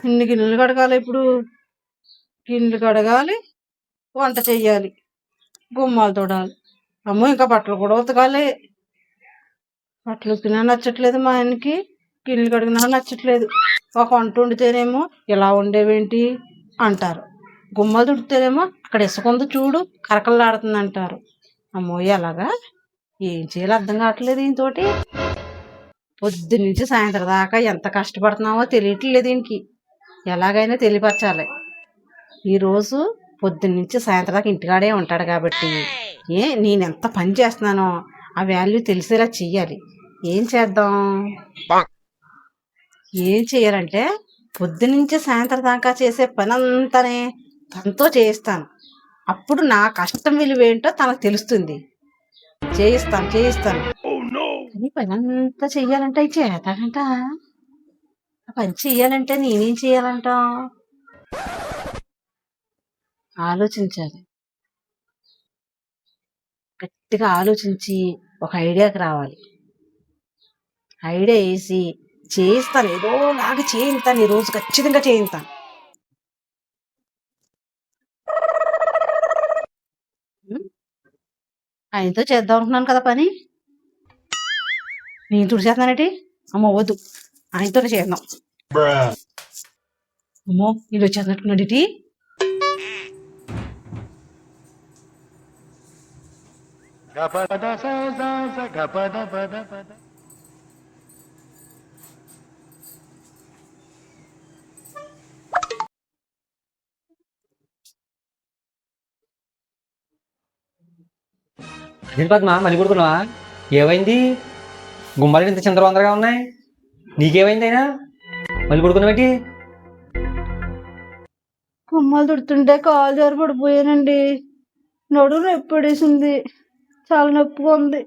ఇన్ని గిన్నెలు కడగాలి. ఇప్పుడు గిన్నెలు కడగాలి, వంట చెయ్యాలి, గుమ్మాలు తోడాలి. అమ్మో, ఇంకా బట్టలు కూడా ఉతకాలి. బట్టలు ఉతికినా నచ్చట్లేదు మా ఆయనకి, గిన్నెలు కడిగినా నచ్చట్లేదు. ఒక వంట వండితేనేమో ఇలా ఉండేవేంటి అంటారు, గుమ్మలు తుడితేనేమో అక్కడ ఇసుకుంది చూడు కరకల్లాడుతుంది అంటారు. అమ్మో, ఎలాగా ఏం చేయాలో అర్థం కావట్లేదు. దీనితోటి పొద్దు నుంచి సాయంత్రం దాకా ఎంత కష్టపడుతున్నామో తెలియట్లేదు. దీనికి ఎలాగైనా తెలియపరచాలి. ఈరోజు పొద్దున్నుంచి సాయంత్రం దాకా ఇంటికాడే ఉంటాడు కాబట్టి నేను ఎంత పని చేస్తున్నానో ఆ వాల్యూ తెలిసేలా చెయ్యాలి. ఏం చేద్దాం? ఏం చెయ్యాలంటే పొద్దునుంచి సాయంత్రం దాకా చేసే పని అంతానే తనతో చేయిస్తాను. అప్పుడు నా కష్టం విలువ ఏంటో తనకు తెలుస్తుంది. చేయిస్తాను. ఈ పని అంతా చెయ్యాలంటే అవి చేతాడంట. ఆ పని చెయ్యాలంటే నేనేం చెయ్యాలంట? ఆలోచించాలి. గట్టిగా ఆలోచించి ఒక ఐడియాకి రావాలి. ఐడియా వేసి చేయిస్తాను. ఏదోలాగా చేయిస్తాను. ఈరోజు ఖచ్చితంగా చేయిస్తాను. ఆయనతో చేద్దాం అనుకున్నాను కదా పని. నేను తుడిచేస్తున్నానంటే అమ్మ వద్దు, ఆయనతోనే చేద్దాం. అమ్మో, వీళ్ళు వచ్చేస్తున్నట్టున్నాడు ఇటీ. అదే పద్మ, మళ్ళీ కొడుకున్నావా? ఏమైంది? గుమ్మాలు ఇంత చిందరవందరగా ఉన్నాయి. నీకేమైంది అయినా? మళ్ళీ కొడుకున్నావేంటి? గుమ్మాలు తుడుతుంటే కాలు జారి పడిపోయానండి. నడుము ఎప్పుడేసింది, చాలా నొప్పిగా ఉంది.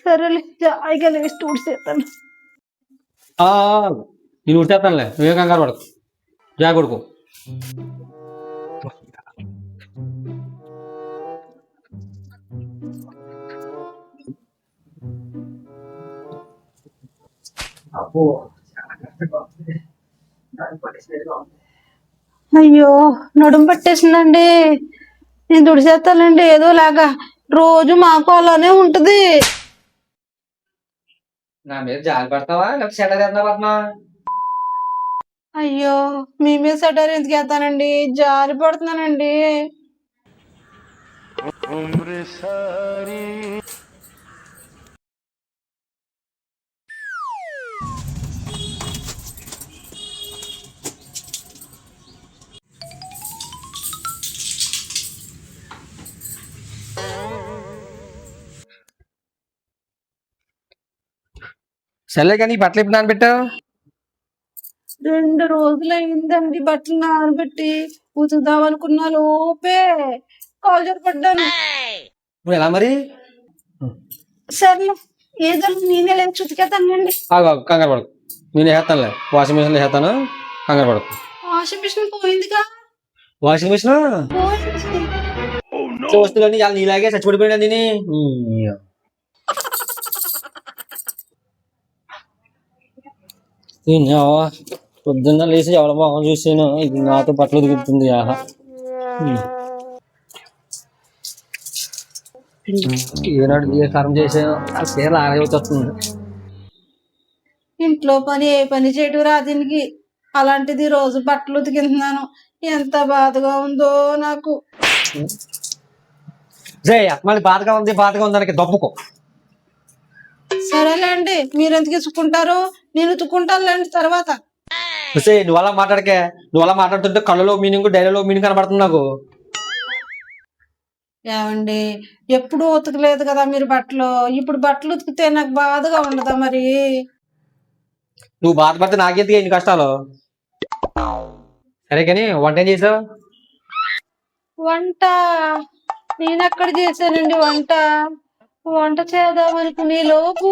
సరేలే, జాయిగా లేచి తుడిచేస్తాను. నేను ఉడిచేస్తానులే, నువ్వే కంగారు పడకు. జా కొడుకు. అయ్యో, నడుము పట్టేసిందండి. నేను తుడిచేస్తానండి ఏదోలాగా. రోజు మాకు అలానే ఉంటది. నా మీద జాలి పడతావా లేకపోతే సెట చేస్తున్నావా పద్మ? అయ్యో, మీ మీద సెటర్ ఎందుకు వేస్తానండి? జారి పడుతున్నానండి. సర్లే కానీ బట్టలు ఎప్పుడు నానబెట్టావు? 2 రోజులు అయిందండి బట్టలు నానబెట్టి. ఉతుకుదాం అనుకున్నా లోపే కాలు జారి పడ్డాను. ఇప్పుడు ఎలా మరి? సర్లే, ఏదో నేనే లేదు చుతికేతానండి. కంగారు పడకు, నేను వేస్తానులే. వాషింగ్ మిషన్లో వేస్తాను, కంగారు పడకు. వాషింగ్ మిషన్ పోయిందిగా. వాషింగ్ మిషన్ వస్తువులన్నీ చాలా నీలాగే చచ్చిపడిపోయినా దీని. పొద్దున్న లేచి ఎవడ మొహం చూసాను, ఇది నాతో బట్టలు దిగుతుంది. ఆహా, ఏనాడు ఏ కర్మ చేసాను, ఆ చీర ఆగే వచ్చేస్తుంది. ఇంట్లో పని ఏ పని చేయడం రాదు దీనికి. అలాంటిది రోజు బట్టలు ఉతికిస్తున్నాను. ఎంత బాధగా ఉందో నాకు. మళ్ళీ బాధగా ఉందానికి దప్పుకో. సరేలేండి, మీరు ఎందుకు ఇసుకుంటారు? నేను ఉతుక్కుంటానులేండి తర్వాత. నువ్వు అలా మాట్లాడకే. నువ్వు అలా మాట్లాడుతుంటే కళ్ళలో మీనింగ్ డైలాలో మీనింగ్ కనబడుతుంది నాకు. ఏమండి, ఎప్పుడు ఉతకలేదు కదా మీరు బట్టలు. ఇప్పుడు బట్టలు ఉతికితే నాకు బాధగా ఉండదా మరి? నువ్వు బాధపడితే నాకెందుకు ఎన్ని కష్టాలు? సరే కానీ వంట ఏం చేసావు? వంట నేనెక్కడ చేశానండి వంట. వంట చేద్దామనుకునే లోపు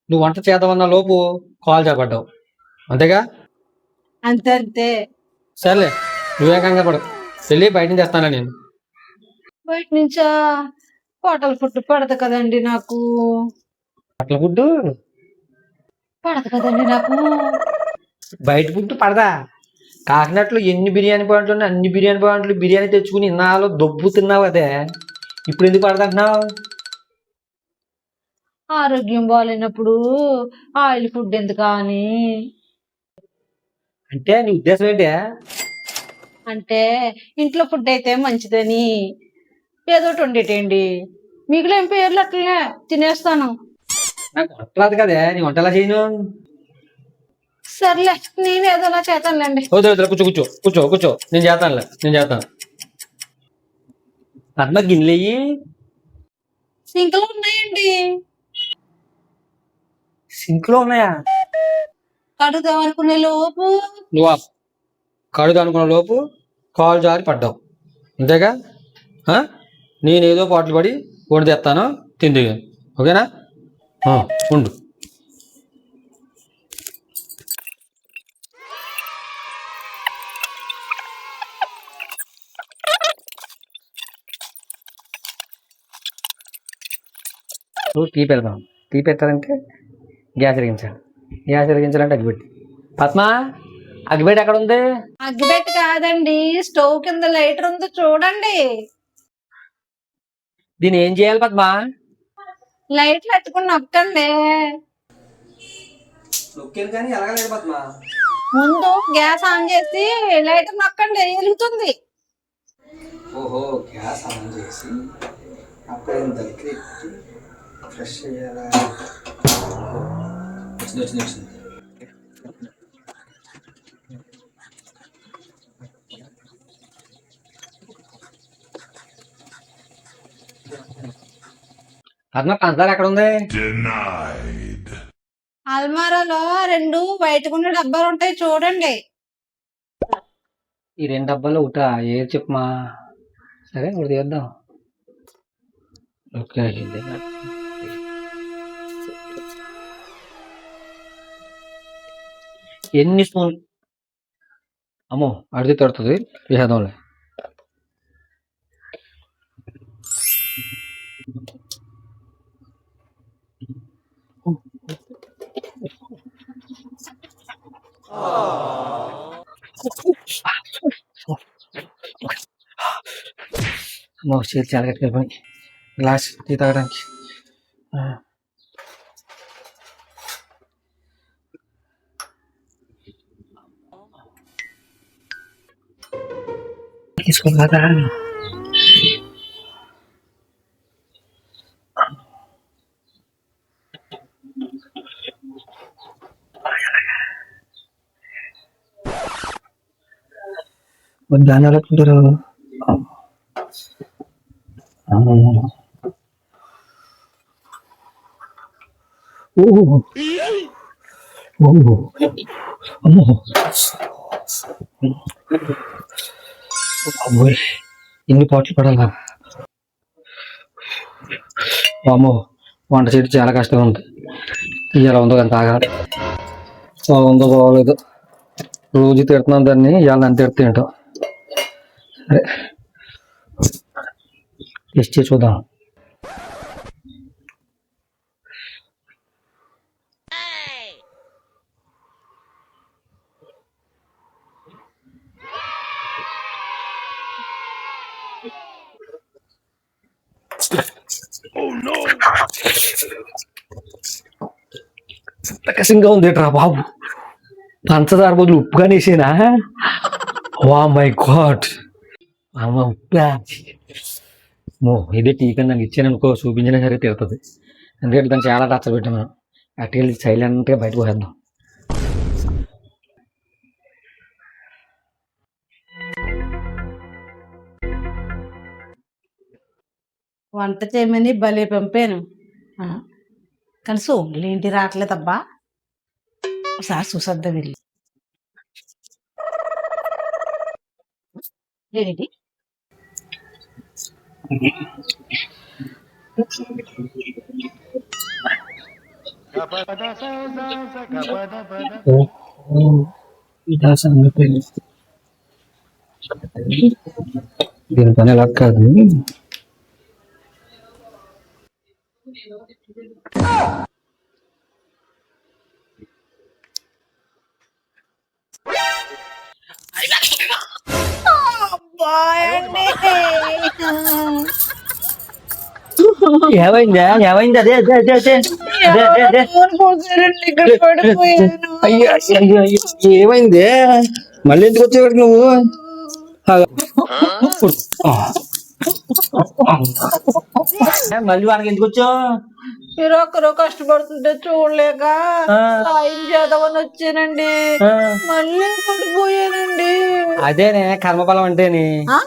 నువ్వు వంట చేద్దామన్న లోపు కాల్ చేపడ్డావు, అంతేగా? అంతే. సర్లే, నువ్వే కంగారు పడకు. వెళ్ళి బయట నుంచి తెస్తానా నేను. బయట నుంచా? హోటల్ ఫుడ్ పడదు కదండి నాకు. అట్ల ఫుడ్ పడదు కదండి నాకు. బయట ఫుడ్ పడదా? కాకినాడలో ఎన్ని బిర్యానీ పాయింట్లు ఉన్నాయి, అన్ని బిర్యానీ పాయింట్లు బిర్యానీ తెచ్చుకుని ఇన్నాళ్ళు దొబ్బు తిన్నావు అదే, ఇప్పుడు ఎందుకు పడదంటున్నావు? ఆరోగ్యం బాగాలేనప్పుడు ఆయిల్ ఫుడ్ ఎందుకా అని. అంటే నీ ఉద్దేశం ఏంటి? అంటే ఇంట్లో ఫుడ్ అయితే మంచిదని ఏదో ఒకటి వండేటండి. మిగిలిన పేర్లు అట్లనే తినేస్తాను. నాకు వంట రాదు కదే, నీ వంట ఎలా చేయను? సర్లే, నేను ఏదోలా చేతానులేండి. వద్దు వద్దు, కూర్చో కూర్చో కూర్చో కూర్చో, నేను చేస్తానులే, నేను చేస్తాను. పద్మ గిన్నెలయ్యి. సింక్లో ఉన్నాయండి. సింక్లో ఉన్నాయా? కడుగుదాం అనుకునే లోపు నువ్వు కడుగు అనుకున్న లోపు కాలు జారి పడ్డావు, అంతేగా? నేనేదో పాటలు పడి వండి తెస్తాను, తింది. ఓకేనా? ఉండు. నువ్వు టీ పెడదాం. టీ పెట్టాలంటే గ్యాస్ వెలిగించాలి, గ్యాస్ వెలిగించాలంటే అగ్గిపెట్టి. పద్మ, అగ్గిపెట్టి ఎక్కడ ఉంది? అగ్గిపెట్టి కాదండి, స్టవ్ కింద లైటర్ ఉందో చూడండి. దీన్ని ఏం చేయాలి పద్మ? లైట్లు పెట్టుకుని నొక్కండి. నొక్కేది కానీ ఎలాగలేదు పద్మ. ముందు గ్యాస్ ఆన్ చేసి లైటర్ నొక్కండి, వెలుగుతుంది. ఓహో, గ్యాస్ ఆన్ చేసి అప్పుడే దగ్గర ఫ్రెష్ చేయాలా? వచ్చింది వచ్చింది వచ్చింది. పద్మ, పంచదార ఎక్కడ ఉంది? అల్మారాలో 2 బయటకున్న డబ్బాలు ఉంటాయి చూడండి. ఈ 2 డబ్బాలు ఒకటా? ఏది చెప్పమా? సరే ఒకటి తీద్దాం. ఓకే, ఎన్ని స్పూన్? అమ్మో, అడిగి తడుతుంది, తీసేద్దాంలే. అమ్మో, చేతి చాలా కట్టుకెళ్ళిపోయి గ్లాస్ టీ తాగడానికి. తీసుకోదా? దాని ఎలా తింటారు? ఇన్ని పాటలు పడాలా? అమ్మో, వంట చేయడం చాలా కష్టంగా ఉంది. ఇలా ఉందో కానీ తాగాలి. ఉందో బాగోలేదు, రోజు తిడుతున్నాను దాన్ని, ఇవాళ నన్ను తిడితే ఏంటో. సరే, టెస్ట్ చేసి చూద్దాం. కసింగా ఉంది రా బాబు. పంచదార బదులు ఉప్పుగానే వేసేనా? వా మై గాడ్, అమ్మ ఉప్పా. ఇదే టీ కన్నా నాకు ఇచ్చాననుకో, చూపించినా సరే తిరుగుతుంది. ఎందుకంటే దాన్ని చాలా టార్చర్ పెట్టాను. అటుకెళ్ళి సైలెంట్గా బయటకు పోసేద్దాం. వంట చేయమని భలే పంపాను, కానీ సోములు ఏంటి రావట్లేదబ్బా. ఒకసారి చూసొద్దాం వెళ్ళి. ఏంటి ఇదా సంగతి. దీని పని ఎలా కాదు. బాయండి. ఏమైందా ఏమైంది అదే అదే అదే అదే అదే అదే అదే ఫోన్ పోసారండి, ఇక్కడ పడిపోయాను. అయ్యో అయ్యో అయ్యో ఏమైంది మళ్ళీ ఎందుకు వచ్చేవాడికి నువ్వు మళ్ళీ వాడికి ఎందుకు వచ్చావు మీరు ఒక్కరో కష్టపడుతుంటే చూడలేక సాయం చేద్దామని వచ్చానండి. మళ్ళీ పడిపోయానండి. అదేనే కర్మఫలం అంటేని ఆ?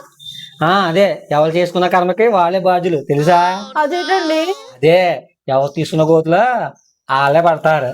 అదే ఎవరు చేసుకున్న కర్మకి వాళ్ళే బాధ్యులు తెలుసా అదేంటండి? అదే ఎవరు తీసుకున్న గోతులో వాళ్ళే పడతారు